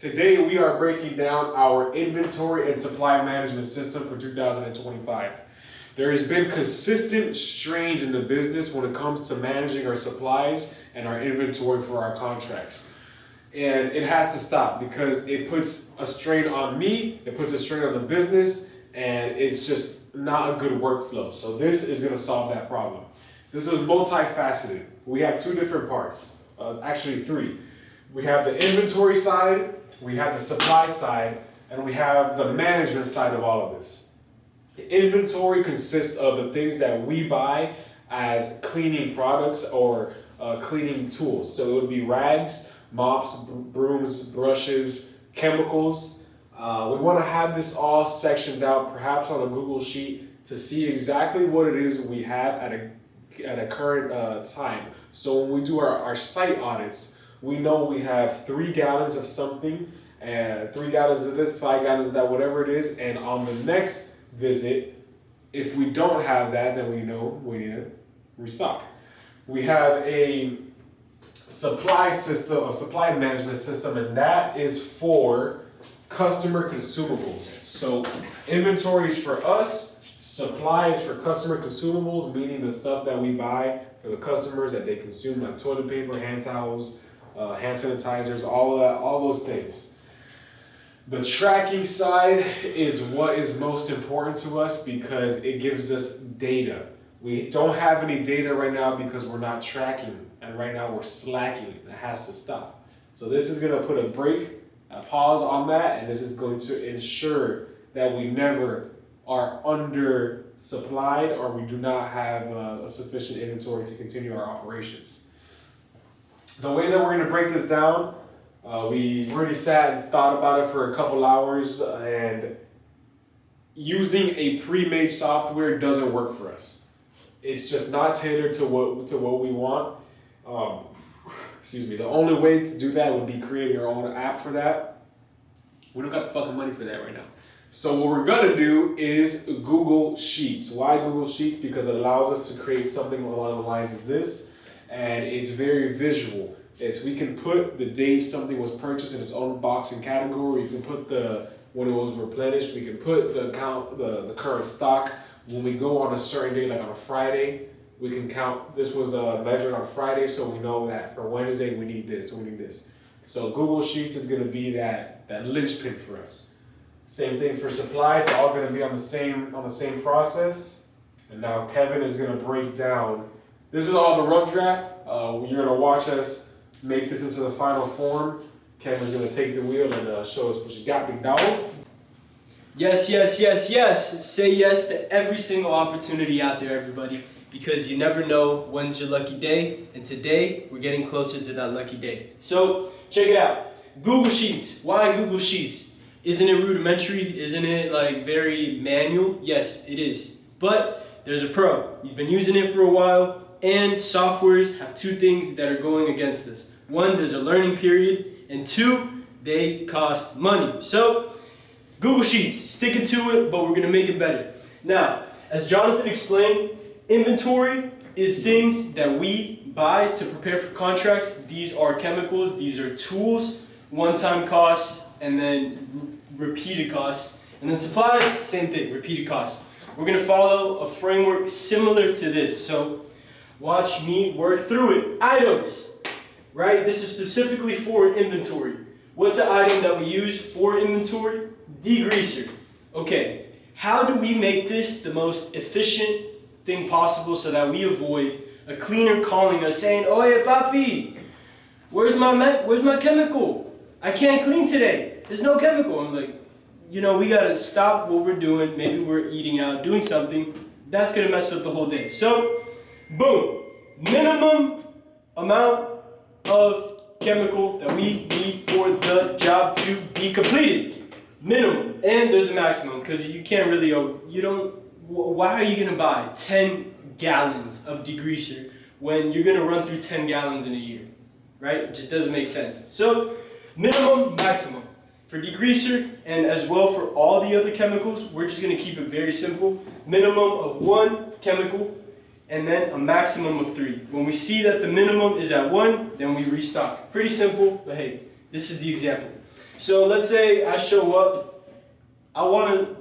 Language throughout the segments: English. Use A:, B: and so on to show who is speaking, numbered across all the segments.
A: Today we are breaking down our inventory and supply management system for 2025. There has been consistent strains in the business when it comes to managing our supplies and our inventory for our contracts. And it has to stop because it puts a strain on me, it puts a strain on the business, and it's just not a good workflow. So this is going to solve that problem. This is multifaceted. We have two different parts, actually three. We have the inventory side, we have the supply side, and we have the management side of all of this. The inventory consists of the things that we buy as cleaning products or cleaning tools. So it would be rags, mops, brooms, brushes, chemicals. We want to have this all sectioned out, perhaps on a Google Sheet, to see exactly what it is we have at a current time. So when we do our site audits, we know we have 3 gallons of something, and 3 gallons of this, 5 gallons of that, whatever it is. And on the next visit, if we don't have that, then we know we need to restock. We have a supply system, a supply management system, and that is for customer consumables. So inventory is for us, supply is for customer consumables, meaning the stuff that we buy for the customers that they consume, like toilet paper, hand towels, hand sanitizers, all of that, all those things. The tracking side is what is most important to us because it gives us data. We don't have any data right now because we're not tracking, and right now we're slacking. That has to stop. So this is going to put a break, a pause on that, and this is going to ensure that we never are under supplied or we do not have a sufficient inventory to continue our operations. The way that we're going to break this down, we already sat and thought about it for a couple hours, and using a pre-made software doesn't work for us. It's just not tailored to what we want. The only way to do that would be creating our own app for that. We don't got the fucking money for that right now. So what we're gonna do is Google Sheets. Why Google Sheets? Because it allows us to create something along the lines of this, and it's very visual. We can put the date something was purchased in its own box and category. You can put when it was replenished. We can put the current stock. When we go on a certain day, like on a Friday, we can count. This was measured on Friday, so we know that for Wednesday we need this, we need this. So Google Sheets is gonna be that linchpin for us. Same thing for supply. It's all gonna be on the same process. And now Kevin is gonna break down. This is all the rough draft. You're gonna watch us make this into the final form. Kevin's gonna take the wheel and show us what you got, big dog.
B: Yes, yes, yes, yes. Say yes to every single opportunity out there, everybody, because you never know when's your lucky day, and today we're getting closer to that lucky day. So check it out. Google Sheets. Why Google Sheets? Isn't it rudimentary? Isn't it like very manual? Yes, it is. But there's a pro. You've been using it for a while, and softwares have two things that are going against this. One, there's a learning period, and two, they cost money. So Google Sheets, sticking to it, but we're gonna make it better. Now, as Jonathan explained, inventory is things that we buy to prepare for contracts. These are chemicals, these are tools, one-time costs, and then repeated costs. And then supplies, same thing, repeated costs. We're gonna follow a framework similar to this. So watch me work through it. Items, right? This is specifically for inventory. What's the item that we use for inventory? Degreaser. Okay, how do we make this the most efficient thing possible so that we avoid a cleaner calling us saying, "Oye papi, where's my chemical? I can't clean today. There's no chemical." I'm like, we gotta stop what we're doing. Maybe we're eating out, doing something. That's gonna mess up the whole day. So, boom, minimum amount of chemical that we need for the job to be completed. Minimum. And there's a maximum, because you can't really, why are you gonna buy 10 gallons of degreaser when you're gonna run through 10 gallons in a year, right? It just doesn't make sense. So, minimum, maximum. For degreaser, and as well for all the other chemicals, we're just gonna keep it very simple. Minimum of 1 chemical, and then a maximum of 3. When we see that the minimum is at 1, then we restock. Pretty simple, but hey, this is the example. So let's say I show up. I want to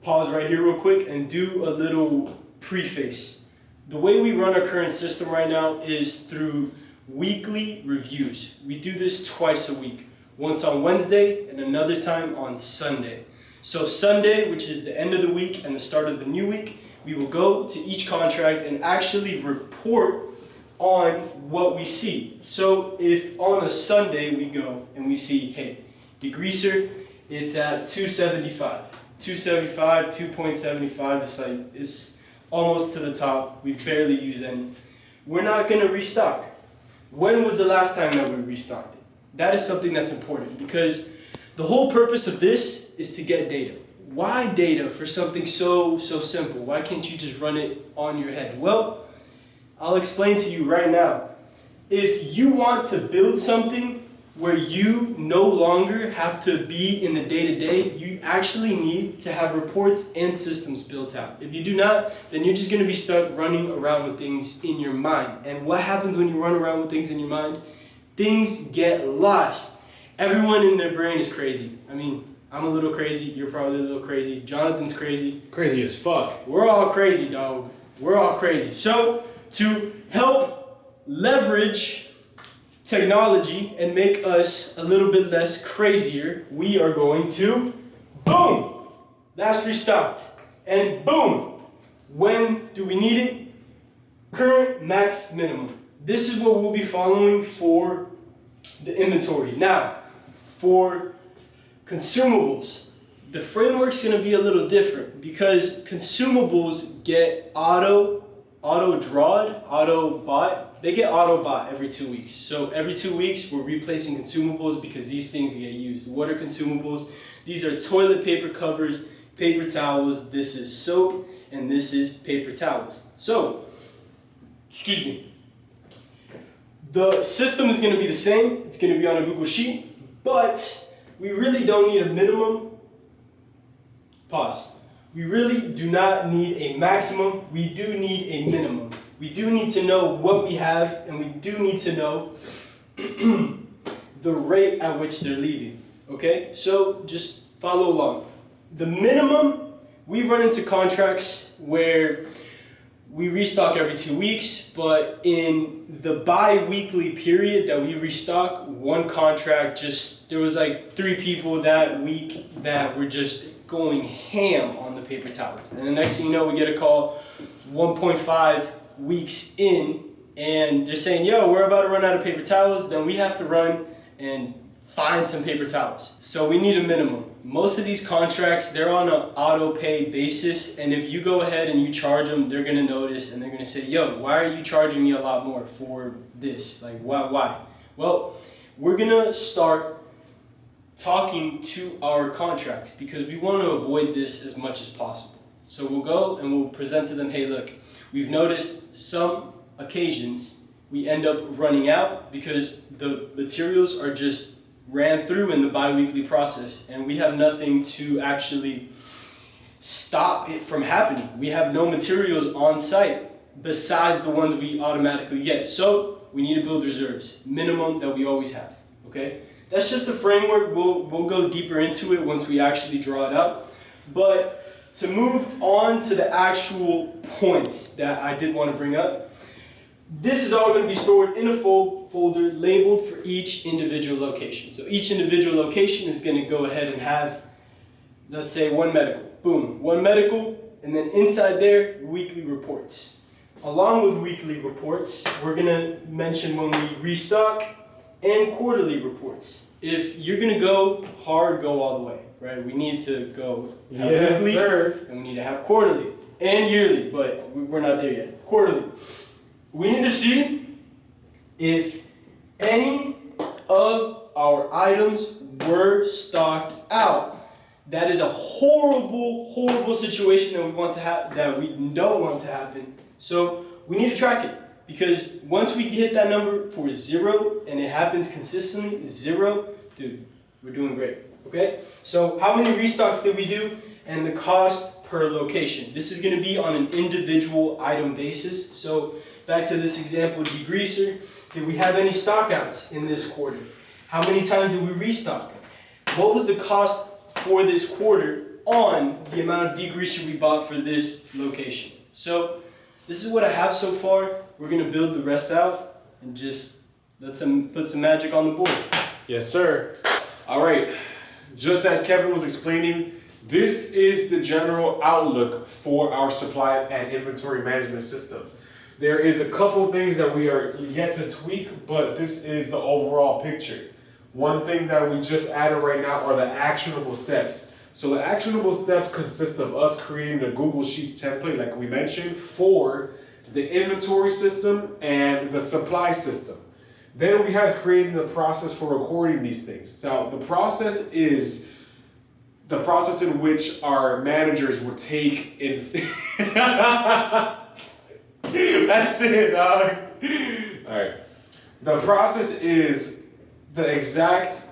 B: pause right here real quick and do a little preface. The way we run our current system right now is through weekly reviews. We do this twice a week, once on Wednesday and another time on Sunday. So Sunday, which is the end of the week and the start of the new week, we will go to each contract and actually report on what we see. So if on a Sunday we go and we see, hey, degreaser, it's at 275. 275, 2.75, it's almost to the top. We barely use any. We're not gonna restock. When was the last time that we restocked it? That is something that's important because the whole purpose of this is to get data. Why data for something so simple? Why can't you just run it on your head? Well, I'll explain to you right now. If you want to build something where you no longer have to be in the day-to-day, you actually need to have reports and systems built out. If you do not, then you're just going to be stuck running around with things in your mind. And what happens when you run around with things in your mind? Things get lost. Everyone in their brain is crazy. I mean, I'm a little crazy, you're probably a little crazy, Jonathan's crazy.
A: Crazy as fuck.
B: We're all crazy, dog. We're all crazy. So, to help leverage technology and make us a little bit less crazier, we are going to, boom, that's restocked. And boom, when do we need it? Current max minimum. This is what we'll be following for the inventory. Now, for consumables, the framework's gonna be a little different because consumables get auto drawed, auto bought. They get auto bought every 2 weeks. So every 2 weeks, we're replacing consumables because these things get used. What are consumables? These are toilet paper covers, paper towels, this is soap, and this is paper towels. So, excuse me. The system is gonna be the same. It's gonna be on a Google Sheet, but we really don't need a minimum. Pause. We really do not need a maximum. We do need a minimum. We do need to know what we have, and we do need to know the rate at which they're leaving. Okay? So just follow along. The minimum, we run into contracts where we restock every 2 weeks, but in the bi-weekly period that we restock, one contract there was like 3 people that week that were just going ham on the paper towels. And the next thing you know, we get a call 1.5 weeks in, and they're saying, yo, we're about to run out of paper towels. Then we have to run and find some paper towels. So we need a minimum. Most of these contracts, they're on an auto pay basis, and if you go ahead and you charge them, they're gonna notice and they're gonna say, yo, why are you charging me a lot more for this? Like, why? Well, we're gonna start talking to our contracts because we want to avoid this as much as possible. So we'll go and we'll present to them, hey, look, we've noticed some occasions we end up running out because the materials are just ran through in the bi-weekly process and we have nothing to actually stop it from happening. We have no materials on site besides the ones we automatically get. So we need to build reserves, minimum that we always have, okay? That's just a framework. We'll go deeper into it once we actually draw it up. But to move on to the actual points that I did want to bring up, this is all going to be stored in a folder labeled for each individual location. So each individual location is going to go ahead and have, let's say, one medical. Boom, one medical, and then inside there, weekly reports. Along with weekly reports, we're going to mention when we restock and quarterly reports. If you're gonna go hard, go all the way, right? We need to go have weekly,
A: sir.
B: And we need to have quarterly and yearly, but we're not there yet. Quarterly. We need to see if any of our items were stocked out. That is a horrible situation that we want to have, that we don't want to happen. So we need to track it. Because once we hit that number for 0 and it happens consistently, 0, dude, we're doing great, okay? So how many restocks did we do and the cost per location? This is gonna be on an individual item basis. So back to this example, degreaser, did we have any stockouts in this quarter? How many times did we restock? what was the cost for this quarter on the amount of degreaser we bought for this location. So this is what I have so far. We're gonna build the rest out and just put some magic on the board.
A: Yes, sir. All right. Just as Kevin was explaining, this is the general outlook for our supply and inventory management system. There is a couple things that we are yet to tweak, but this is the overall picture. One thing that we just added right now are the actionable steps. So the actionable steps consist of us creating a Google Sheets template, like we mentioned, for the inventory system and the supply system. Then we have created the process for recording these things. Now the process is the process in which our managers would take in. That's it, dog. All right. The process is the exact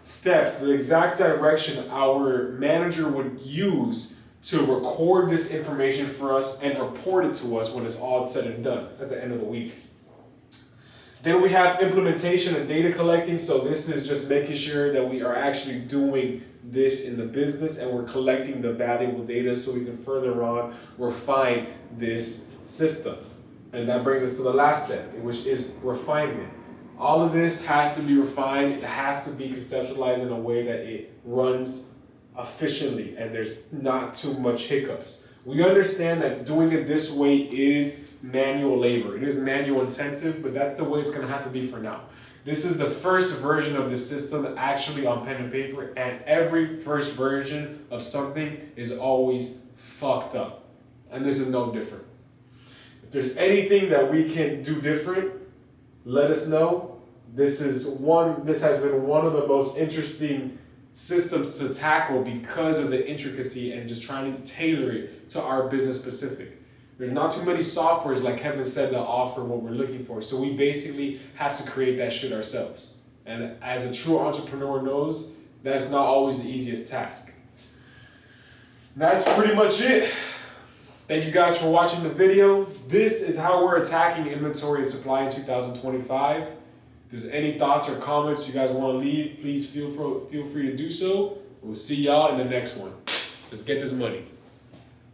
A: steps, the exact direction our manager would use to record this information for us and report it to us when it's all said and done at the end of the week. Then we have implementation and data collecting. So this is just making sure that we are actually doing this in the business and we're collecting the valuable data so we can further on refine this system. And that brings us to the last step, which is refinement. All of this has to be refined. It has to be conceptualized in a way that it runs efficiently and there's not too much hiccups. We understand that doing it this way is manual labor. It is manual intensive, but that's the way it's going to have to be for now. This is the first version of the system actually on pen and paper, and every first version of something is always fucked up. And this is no different. If there's anything that we can do different, let us know. This has been one of the most interesting systems to tackle because of the intricacy and just trying to tailor it to our business specific. There's not too many softwares, like Kevin said, that offer what we're looking for. So we basically have to create that shit ourselves. And as a true entrepreneur knows, that's not always the easiest task. That's pretty much it. Thank you guys for watching the video. This is how we're attacking inventory and supply in 2025. If there's any thoughts or comments you guys want to leave, please feel free to do so. We'll see y'all in the next one. Let's get this money.